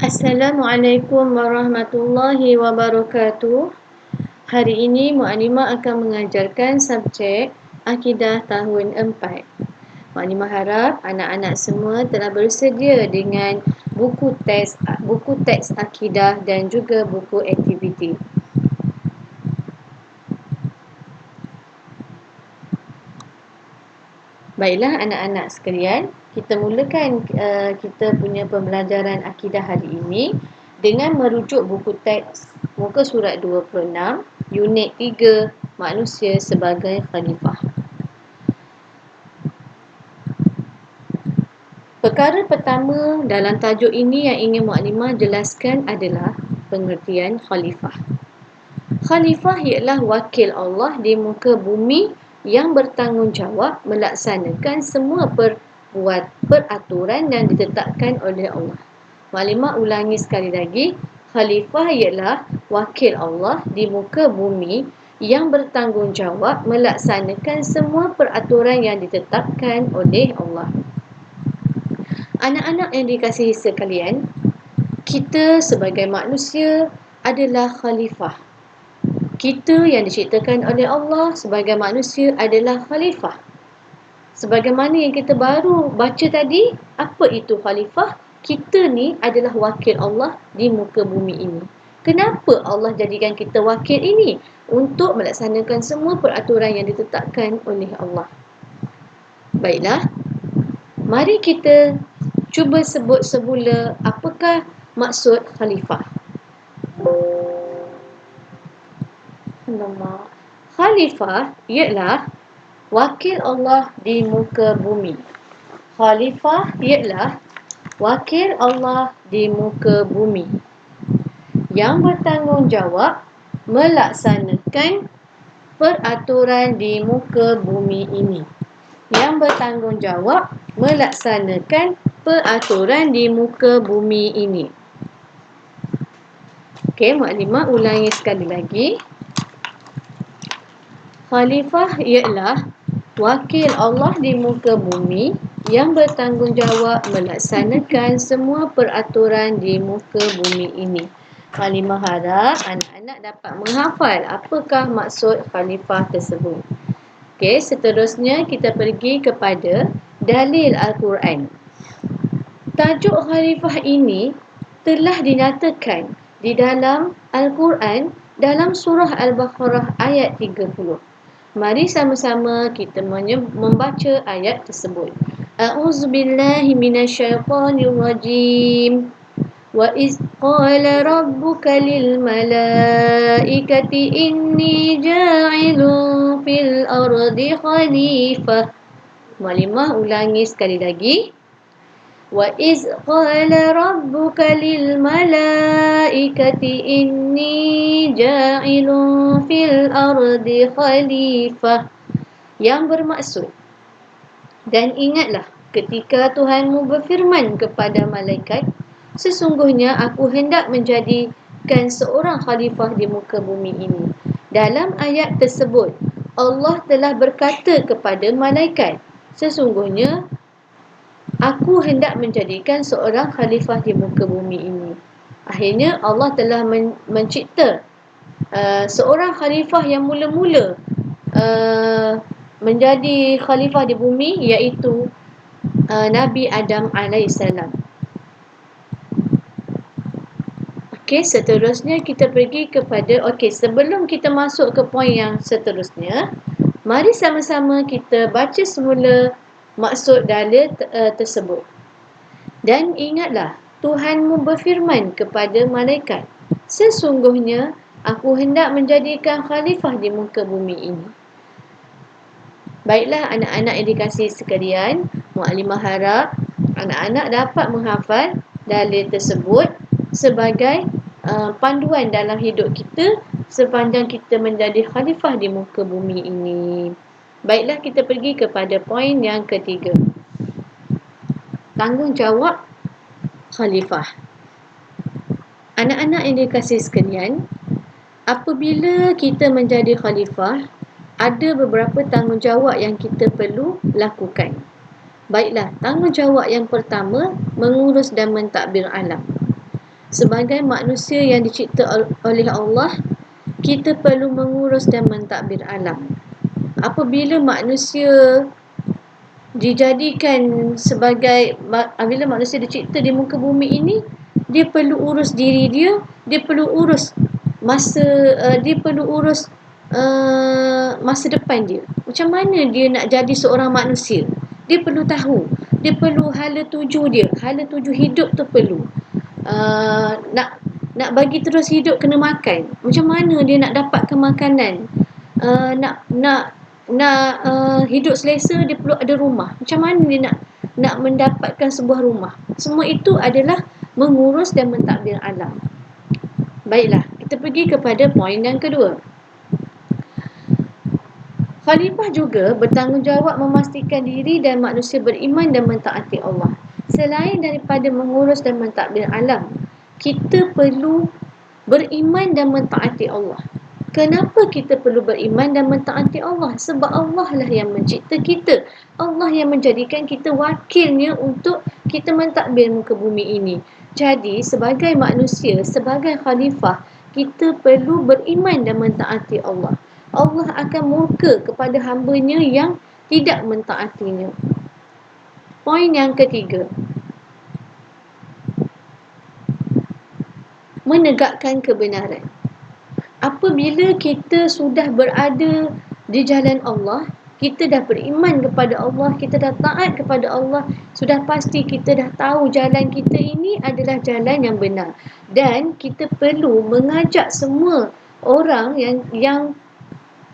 Assalamualaikum warahmatullahi wabarakatuh. Hari ini Mu'alimah akan mengajarkan subjek Akidah tahun 4. Mu'alimah harap anak-anak semua telah bersedia dengan buku teks Akidah dan juga buku aktiviti. Baiklah anak-anak sekalian, kita mulakan kita punya pembelajaran akidah hari ini dengan merujuk buku teks muka surat 26, unit 3, manusia sebagai khalifah. Perkara pertama dalam tajuk ini yang ingin Mu'alimah jelaskan adalah pengertian khalifah. Khalifah ialah wakil Allah di muka bumi yang bertanggungjawab melaksanakan semua peraturan yang ditetapkan oleh Allah. Mu'alimah ulangi sekali lagi, khalifah ialah wakil Allah di muka bumi yang bertanggungjawab melaksanakan semua peraturan yang ditetapkan oleh Allah. Anak-anak yang dikasihi sekalian, kita sebagai manusia adalah khalifah. Kita yang diciptakan oleh Allah sebagai manusia adalah khalifah. Sebagaimana yang kita baru baca tadi, apa itu khalifah? Kita ni adalah wakil Allah di muka bumi ini. Kenapa Allah jadikan kita wakil ini? Untuk melaksanakan semua peraturan yang ditetapkan oleh Allah. Baiklah, mari kita cuba sebut semula apakah maksud khalifah. Khalifah ialah wakil Allah di muka bumi. Khalifah ialah wakil Allah di muka bumi yang bertanggungjawab melaksanakan peraturan di muka bumi ini. Yang bertanggungjawab melaksanakan peraturan di muka bumi ini. Okey, Mu'alimah ulangi sekali lagi. Khalifah ialah wakil Allah di muka bumi yang bertanggungjawab melaksanakan semua peraturan di muka bumi ini. Mu'alimah harap anak-anak dapat menghafal apakah maksud khalifah tersebut. Okey, seterusnya kita pergi kepada dalil Al-Quran. Tajuk khalifah ini telah dinyatakan di dalam Al-Quran dalam surah Al-Baqarah ayat 30. Mari sama-sama kita membaca ayat tersebut. A'udzubillahi minasyaitonirrajim. Wa iz qala rabbuka lil malaikati inni ja'ilun fil ardi khalifah. Mu'alimah ulangi sekali lagi. Wa iz qala rabbuka lil malaikati inni ja'ilun fil ardi khalifah, yang bermaksud, dan ingatlah ketika Tuhanmu berfirman kepada malaikat, sesungguhnya aku hendak menjadikan seorang khalifah di muka bumi ini. Dalam ayat tersebut Allah telah berkata kepada malaikat, sesungguhnya aku hendak menjadikan seorang khalifah di muka bumi ini. Akhirnya Allah telah mencipta seorang khalifah yang mula-mula menjadi khalifah di bumi, iaitu Nabi Adam AS. Okey, seterusnya kita pergi kepada, sebelum kita masuk ke poin yang seterusnya, mari sama-sama kita baca semula maksud dalil tersebut. Dan ingatlah, Tuhanmu berfirman kepada malaikat, sesungguhnya aku hendak menjadikan khalifah di muka bumi ini. Baiklah anak-anak yang dikasihi sekalian, Mu'alimah harap anak-anak dapat menghafal dalil tersebut sebagai panduan dalam hidup kita sepanjang kita menjadi khalifah di muka bumi ini. Baiklah, kita pergi kepada poin yang ketiga. Tanggungjawab khalifah. Anak-anak yang dikasihi sekalian, apabila kita menjadi khalifah, ada beberapa tanggungjawab yang kita perlu lakukan. Baiklah, tanggungjawab yang pertama, mengurus dan mentadbir alam. Sebagai manusia yang dicipta oleh Allah, kita perlu mengurus dan mentadbir alam. Apabila manusia dijadikan sebagai, bila manusia dicipta di muka bumi ini, dia perlu urus diri dia, dia perlu urus dia perlu urus masa depan dia. Macam mana dia nak jadi seorang manusia? Dia perlu tahu, dia perlu hala tuju dia, hala tuju hidup tu perlu. Nak bagi terus hidup kena makan. Macam mana dia nak dapatkan makanan? Nak hidup selesa, dia perlu ada rumah. Macam mana dia nak mendapatkan sebuah rumah? Semua itu adalah mengurus dan mentadbir alam. Baiklah, kita pergi kepada poin yang kedua. Khalifah juga bertanggungjawab memastikan diri dan manusia beriman dan mentaati Allah. Selain daripada mengurus dan mentadbir alam, kita perlu beriman dan mentaati Allah. Kenapa kita perlu beriman dan mentaati Allah? Sebab Allah lah yang mencipta kita. Allah yang menjadikan kita wakilnya untuk kita mentadbir muka bumi ini. Jadi, sebagai manusia, sebagai khalifah, kita perlu beriman dan mentaati Allah. Allah akan murka kepada hamba-Nya yang tidak mentaatinya. Poin yang ketiga, menegakkan kebenaran. Apabila kita sudah berada di jalan Allah, kita dah beriman kepada Allah, kita dah taat kepada Allah, sudah pasti kita dah tahu jalan kita ini adalah jalan yang benar. Dan kita perlu mengajak semua orang yang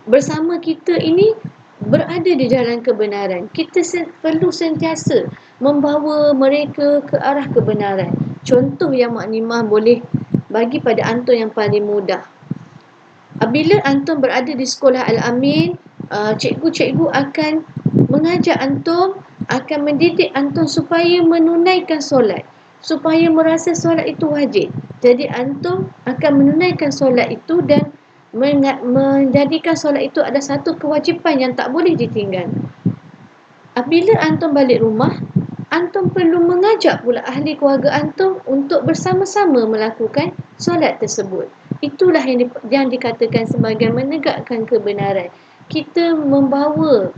bersama kita ini berada di jalan kebenaran. Kita perlu sentiasa membawa mereka ke arah kebenaran. Contoh yang Mak Nimah boleh bagi pada antum yang paling mudah. Bila antum berada di sekolah Al-Amin, cikgu-cikgu akan mengajak antum, akan mendidik antum supaya menunaikan solat, supaya merasa solat itu wajib. Jadi antum akan menunaikan solat itu dan menjadikan solat itu ada satu kewajipan yang tak boleh ditinggal. Apabila antum balik rumah, antum perlu mengajak pula ahli keluarga antum untuk bersama-sama melakukan solat tersebut. Itulah yang dikatakan sebagai menegakkan kebenaran. Kita membawa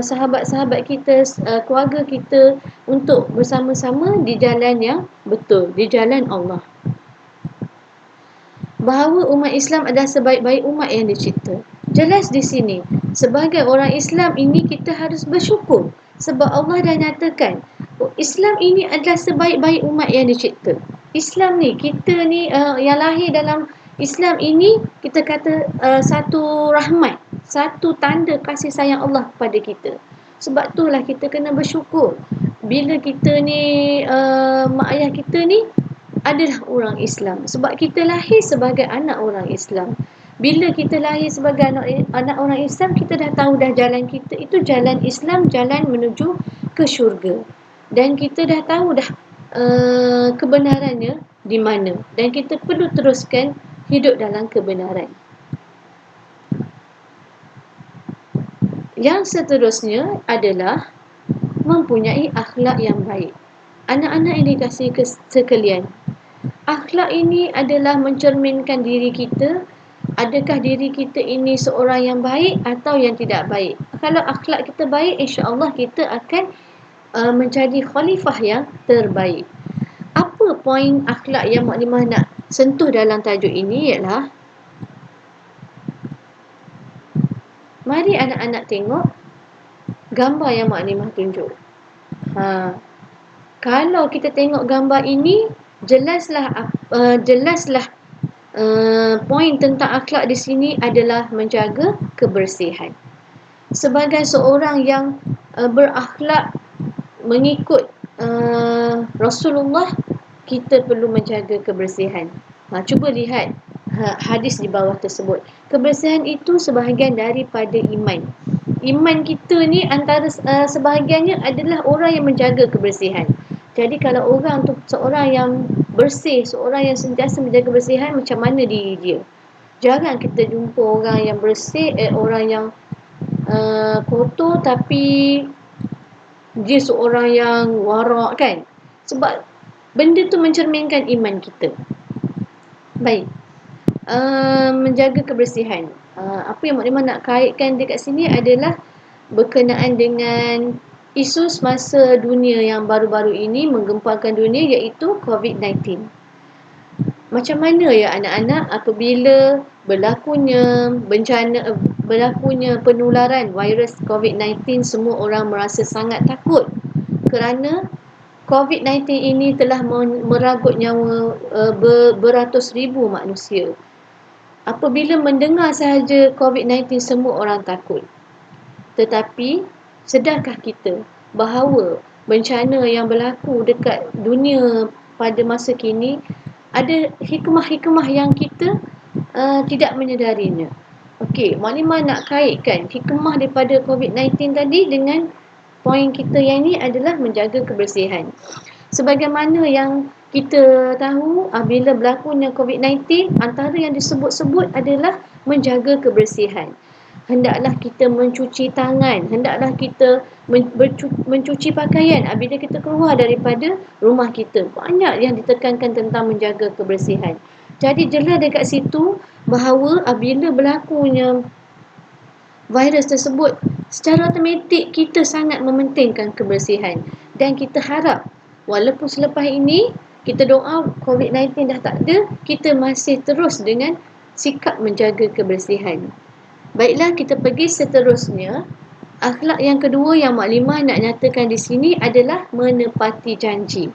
sahabat-sahabat kita, keluarga kita untuk bersama-sama di jalan yang betul, di jalan Allah. Bahawa umat Islam adalah sebaik-baik umat yang dicipta. Jelas di sini, sebagai orang Islam ini kita harus bersyukur sebab Allah dah nyatakan Islam ini adalah sebaik-baik umat yang dicipta. Islam ni, kita ni yang lahir dalam Islam ini, kita kata satu rahmat, satu tanda kasih sayang Allah kepada kita. Sebab itulah kita kena bersyukur bila kita ni, mak ayah kita ni adalah orang Islam. Sebab kita lahir sebagai anak orang Islam. Bila kita lahir sebagai anak orang Islam, kita dah tahu dah jalan kita itu jalan Islam, jalan menuju ke syurga. Dan kita dah tahu dah kebenarannya di mana. Dan kita perlu teruskan hidup dalam kebenaran. Yang seterusnya adalah mempunyai akhlak yang baik. Anak-anak yang dikasihi sekalian, akhlak ini adalah mencerminkan diri kita. Adakah diri kita ini seorang yang baik atau yang tidak baik? Kalau akhlak kita baik, insya-Allah kita akan menjadi khalifah yang terbaik. Apa poin akhlak yang Mak Nimah nak sentuh dalam tajuk ini ialah, mari anak-anak tengok gambar yang Mak Nimah tunjuk. Kalau kita tengok gambar ini, jelaslah poin tentang akhlak di sini adalah menjaga kebersihan. Sebagai seorang yang berakhlak mengikut Rasulullah, kita perlu menjaga kebersihan. Cuba lihat hadis di bawah tersebut. Kebersihan itu sebahagian daripada iman. Iman kita ni antara sebahagiannya adalah orang yang menjaga kebersihan. Jadi kalau orang tu seorang yang bersih, seorang yang sentiasa menjaga kebersihan, macam mana diri dia? Jarang kita jumpa orang yang bersih, orang yang kotor tapi dia seorang yang warak kan. Sebab Benda tu mencerminkan iman kita. Baik. Menjaga kebersihan. Apa yang Mak Limah nak kaitkan dekat sini adalah berkenaan dengan isu semasa dunia yang baru-baru ini menggemparkan dunia, iaitu COVID-19. Macam mana ya anak-anak apabila berlakunya penularan virus COVID-19, semua orang merasa sangat takut kerana COVID-19 ini telah meragut nyawa beratus ribu manusia. Apabila mendengar sahaja COVID-19, semua orang takut. Tetapi sedarkah kita bahawa bencana yang berlaku dekat dunia pada masa kini ada hikmah-hikmah yang kita tidak menyedarinya. Okey, Mak Limah nak kaitkan hikmah daripada COVID-19 tadi dengan poin kita yang ni adalah menjaga kebersihan. Sebagaimana yang kita tahu, bila berlakunya COVID-19, antara yang disebut-sebut adalah menjaga kebersihan. Hendaklah kita mencuci tangan, hendaklah kita mencuci pakaian apabila kita keluar daripada rumah kita. Banyak yang ditekankan tentang menjaga kebersihan. Jadi jelas dekat situ bahawa apabila berlakunya virus tersebut, secara automatik kita sangat mementingkan kebersihan. Dan kita harap walaupun selepas ini kita doa COVID-19 dah tak ada, kita masih terus dengan sikap menjaga kebersihan. Baiklah, kita pergi seterusnya. Akhlak yang kedua yang Mak Limah nak nyatakan di sini adalah menepati janji.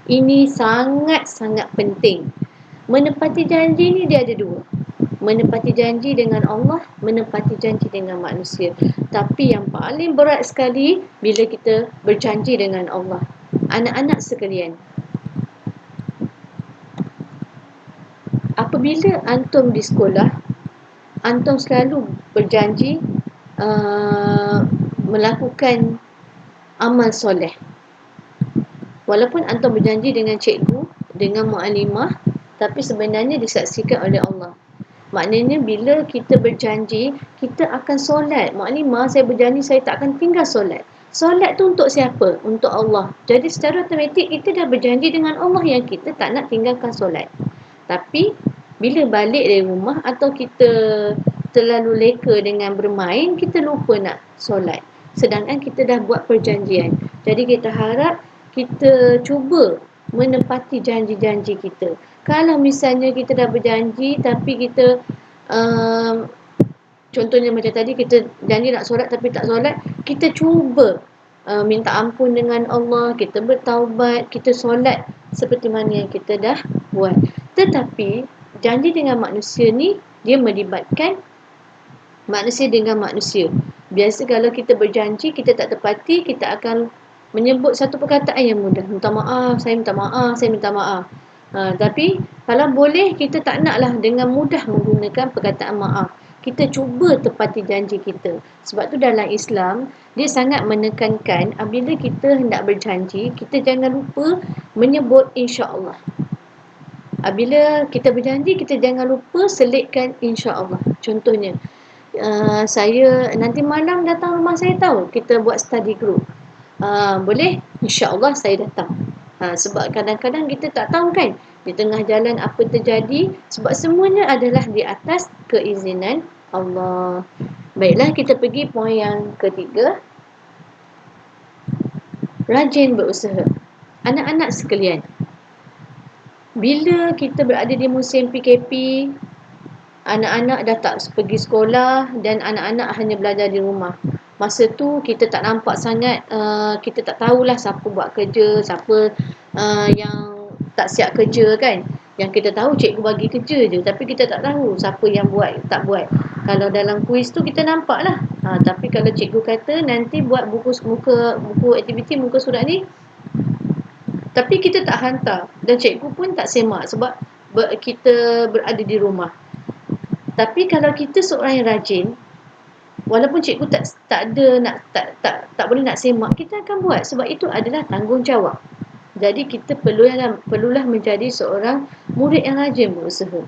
Ini sangat-sangat penting. Menepati janji ni dia ada dua. Menepati janji dengan Allah, menepati janji dengan manusia. Tapi yang paling berat sekali bila kita berjanji dengan Allah. Anak-anak sekalian, apabila antum di sekolah, antum selalu berjanji melakukan amal soleh. Walaupun antum berjanji dengan cikgu, dengan muallimah, tapi sebenarnya disaksikan oleh Allah. Maknanya bila kita berjanji, kita akan solat. Muallimah, saya berjanji saya tak akan tinggal solat. Solat tu untuk siapa? Untuk Allah. Jadi secara automatik kita dah berjanji dengan Allah yang kita tak nak tinggalkan solat. Tapi bila balik dari rumah atau kita terlalu leka dengan bermain, kita lupa nak solat. Sedangkan kita dah buat perjanjian. Jadi kita harap kita cuba menepati janji-janji kita. Kalau misalnya kita dah berjanji tapi kita contohnya macam tadi, kita janji nak solat tapi tak solat, kita cuba minta ampun dengan Allah, kita bertaubat, kita solat seperti mana yang kita dah buat. Tetapi janji dengan manusia ni dia melibatkan manusia dengan manusia. Biasa kalau kita berjanji kita tak tepati, kita akan menyebut satu perkataan yang mudah. Minta maaf, saya minta maaf, saya minta maaf. Tapi kalau boleh kita tak naklah dengan mudah menggunakan perkataan maaf. Kita cuba tepati janji kita. Sebab tu dalam Islam dia sangat menekankan apabila kita hendak berjanji, kita jangan lupa menyebut insya-Allah. Apabila kita berjanji, kita jangan lupa selitkan insya-Allah. Contohnya, saya nanti malam datang rumah saya tahu, kita buat study group. Boleh? InsyaAllah saya datang. Sebab kadang-kadang kita tak tahu kan, di tengah jalan apa terjadi, sebab semuanya adalah di atas keizinan Allah. Baiklah, kita pergi poin yang ketiga. Rajin berusaha. Anak-anak sekalian, bila kita berada di musim PKP, anak-anak dah tak pergi sekolah dan anak-anak hanya belajar di rumah. Masa tu kita tak nampak sangat, kita tak tahulah siapa buat kerja, siapa yang tak siap kerja kan. Yang kita tahu cikgu bagi kerja je, tapi kita tak tahu siapa yang buat, tak buat. Kalau dalam kuis tu kita nampak lah. Tapi kalau cikgu kata nanti buat buku aktiviti muka surat ni, tapi kita tak hantar dan cikgu pun tak semak sebab kita berada di rumah. Tapi kalau kita seorang yang rajin, walaupun cikgu tak boleh nak semak, kita akan buat sebab itu adalah tanggungjawab. Jadi kita perlulah menjadi seorang murid yang rajin berusaha.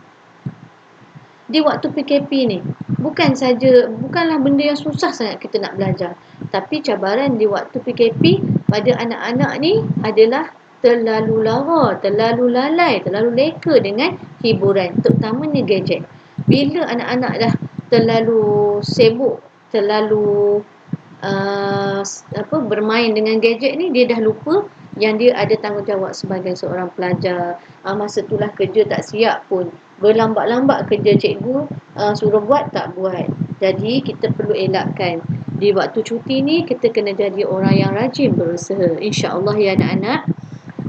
Di waktu PKP ni, bukanlah benda yang susah sangat kita nak belajar. Tapi cabaran di waktu PKP pada anak-anak ni adalah terlalu lara, terlalu lalai, terlalu leka dengan hiburan, terutamanya gadget. Bila anak-anak dah terlalu sibuk, terlalu bermain dengan gadget ni, dia dah lupa yang dia ada tanggungjawab sebagai seorang pelajar. Masa itulah kerja tak siap pun, berlambat-lambat kerja cikgu suruh buat tak buat. Jadi kita perlu elakkan. Di waktu cuti ni kita kena jadi orang yang rajin berusaha, insya-Allah ya anak-anak.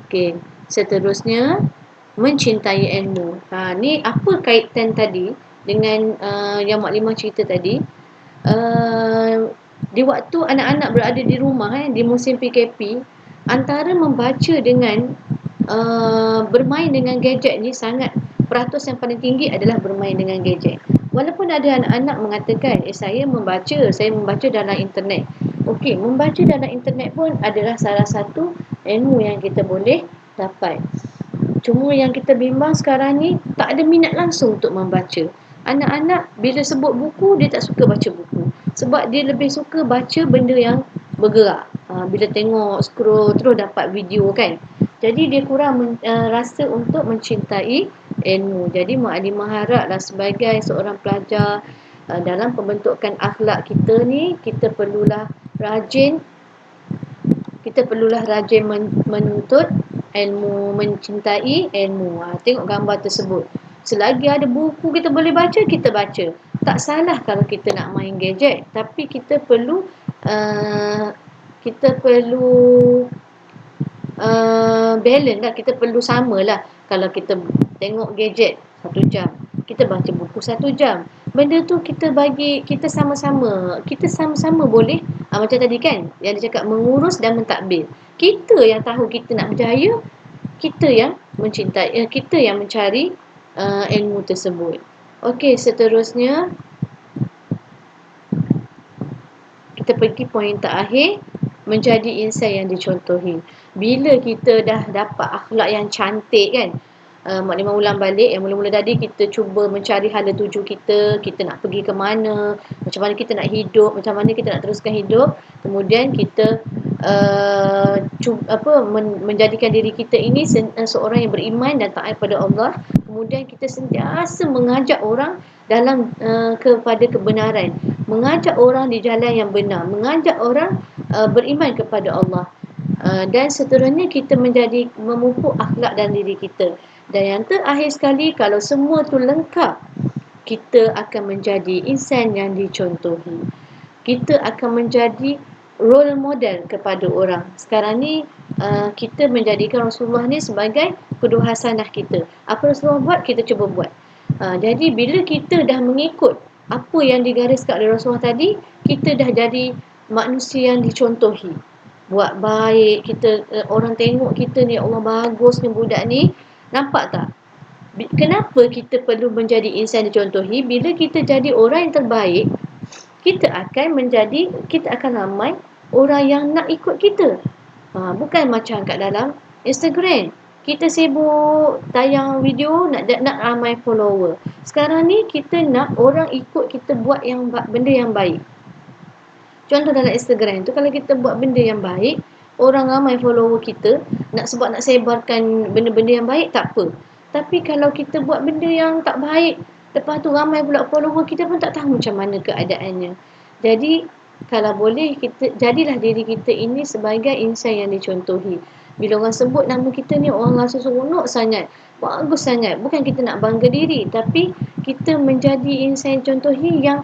Okey, seterusnya mencintai ilmu. Ni apa kaitan tadi dengan yang Mak Limah cerita tadi? Di waktu anak-anak berada di rumah di musim PKP, antara membaca dengan bermain dengan gadget ni sangat, peratus yang paling tinggi adalah bermain dengan gadget. Walaupun ada anak-anak mengatakan saya membaca dalam internet. Okey, membaca dalam internet pun adalah salah satu ilmu yang kita boleh dapat. Cuma yang kita bimbang sekarang ni, tak ada minat langsung untuk membaca. Anak-anak bila sebut buku, dia tak suka baca buku. Sebab dia lebih suka baca benda yang bergerak. Bila tengok, scroll terus dapat video kan. Jadi dia kurang rasa untuk mencintai ilmu. Jadi Mak Alimah haraplah sebagai seorang pelajar, dalam pembentukan akhlak kita ni, kita perlulah rajin menuntut ilmu, mencintai ilmu. Tengok gambar tersebut. Selagi ada buku kita boleh baca, kita baca. Tak salah kalau kita nak main gadget, tapi kita perlu balance lah. Kita perlu samalah. Kalau kita tengok gadget 1 jam, kita baca buku 1 jam. Benda tu kita sama-sama boleh, macam tadi kan yang dia cakap, mengurus dan mentadbir. Kita yang tahu kita nak berjaya, kita yang mencintai, kita yang mencari ilmu tersebut. Okey, seterusnya kita pergi poin terakhir, menjadi insan yang dicontohi. Bila kita dah dapat akhlak yang cantik kan, Mak Limah ulang balik, yang mula-mula tadi kita cuba mencari hala tuju kita nak pergi ke mana, macam mana kita nak hidup, macam mana kita nak teruskan hidup. Kemudian kita menjadikan diri kita ini seorang yang beriman dan taat pada Allah. Kemudian kita sentiasa mengajak orang dalam kepada kebenaran, mengajak orang di jalan yang benar, mengajak orang beriman kepada Allah. Dan seterusnya kita memupuk akhlak dalam diri kita. Dan yang terakhir sekali, kalau semua tu lengkap, kita akan menjadi insan yang dicontohi. Kita akan menjadi role model kepada orang. Sekarang ni kita menjadikan Rasulullah ni sebagai qudwah hasanah kita. Apa Rasulullah buat, kita cuba buat. Jadi bila kita dah mengikut apa yang digariskan oleh Rasulullah tadi, kita dah jadi manusia yang dicontohi. Buat baik, kita orang tengok kita ni, Allah bagusnya budak ni. Nampak tak? Kenapa kita perlu menjadi insan dicontohi? Bila kita jadi orang yang terbaik, kita akan ramai orang yang nak ikut kita. Bukan macam kat dalam Instagram, kita sibuk tayang video nak ramai follower. Sekarang ni kita nak orang ikut kita buat benda yang baik. Contoh dalam Instagram tu, kalau kita buat benda yang baik, orang ramai follower kita, nak sebarkan benda-benda yang baik, tak apa. Tapi kalau kita buat benda yang tak baik, lepas tu ramai pula follower, kita pun tak tahu macam mana keadaannya. Jadi kalau boleh, jadilah diri kita ini sebagai insan yang dicontohi. Bila orang sebut nama kita ni, orang rasa seronok sangat, bagus sangat. Bukan kita nak bangga diri, tapi kita menjadi insan yang contohi yang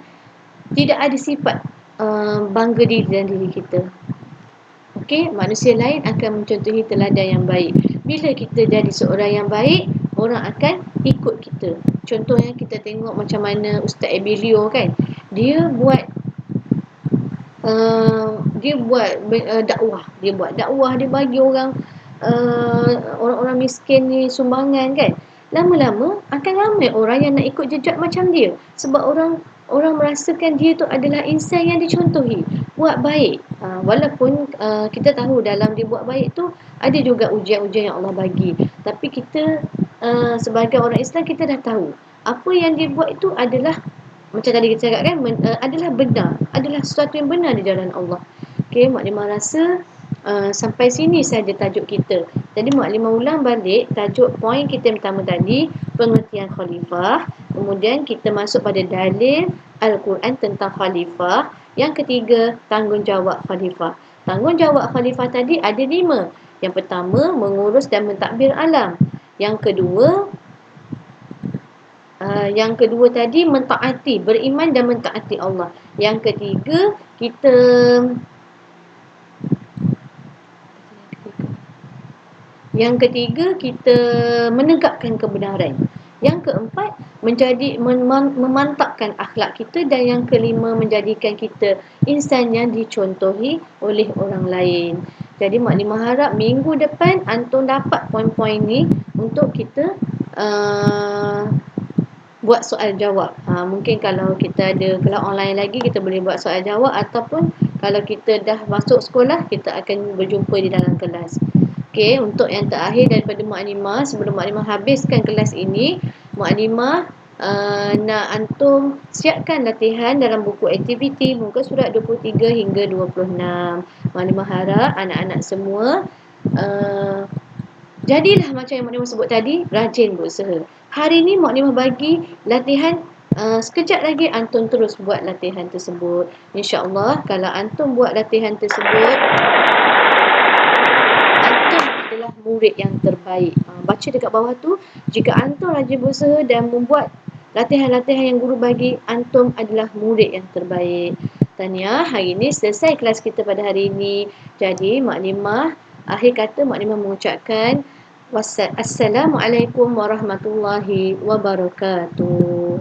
tidak ada sifat bangga diri dalam diri kita. Okey, manusia lain akan mencontohi teladan yang baik. Bila kita jadi seorang yang baik, orang akan ikut kita. Contohnya kita tengok macam mana Ustaz Abilio kan, dia buat dakwah, dia bagi orang miskin ni sumbangan kan. Lama-lama akan ramai orang yang nak ikut jejak macam dia, sebab orang merasakan dia tu adalah insan yang dicontohi, buat baik. Walaupun kita tahu dalam dia buat baik tu ada juga ujian-ujian yang Allah bagi, tapi kita sebagai orang Islam, kita dah tahu apa yang dia buat itu adalah, macam tadi kita cakap kan, adalah benar, adalah sesuatu yang benar di jalan Allah. Okey, Mak Limah rasa sampai sini saja tajuk kita. Jadi Maklimah ulang balik tajuk poin kita yang pertama tadi, pengertian khalifah. Kemudian kita masuk pada dalil Al-Quran tentang khalifah. Yang ketiga, tanggungjawab khalifah. Tanggungjawab khalifah tadi ada 5. Yang pertama, mengurus dan mentadbir alam. Yang kedua tadi mentaati, beriman dan mentaati Allah. Yang ketiga, kita menegakkan kebenaran. Yang keempat, memantapkan akhlak kita. Dan yang kelima, menjadikan kita insan yang dicontohi oleh orang lain. Jadi Maklimah harap minggu depan antum dapat poin-poin ni untuk kita buat soal jawab. Mungkin kalau kita ada kelas online lagi, kita boleh buat soal jawab. Ataupun kalau kita dah masuk sekolah, kita akan berjumpa di dalam kelas. Okey, untuk yang terakhir daripada Maklimah, sebelum Maklimah habiskan kelas ini, Maklimah nak antum siapkan latihan dalam buku aktiviti muka surat 23 hingga 26. Maklimah harap anak-anak semua jadilah macam yang Maklimah sebut tadi, rajin berusaha. Hari ni Maklimah bagi latihan, sekejap lagi antum terus buat latihan tersebut. InsyaAllah kalau antum buat latihan tersebut, antum adalah murid yang terbaik. Baca dekat bawah tu, jika antum rajin berusaha dan membuat latihan-latihan yang guru bagi, antum adalah murid yang terbaik. Tahniah, hari ini selesai kelas kita pada hari ini. Jadi Maklimah, akhir kata Maklimah mengucapkan Assalamualaikum warahmatullahi wabarakatuh.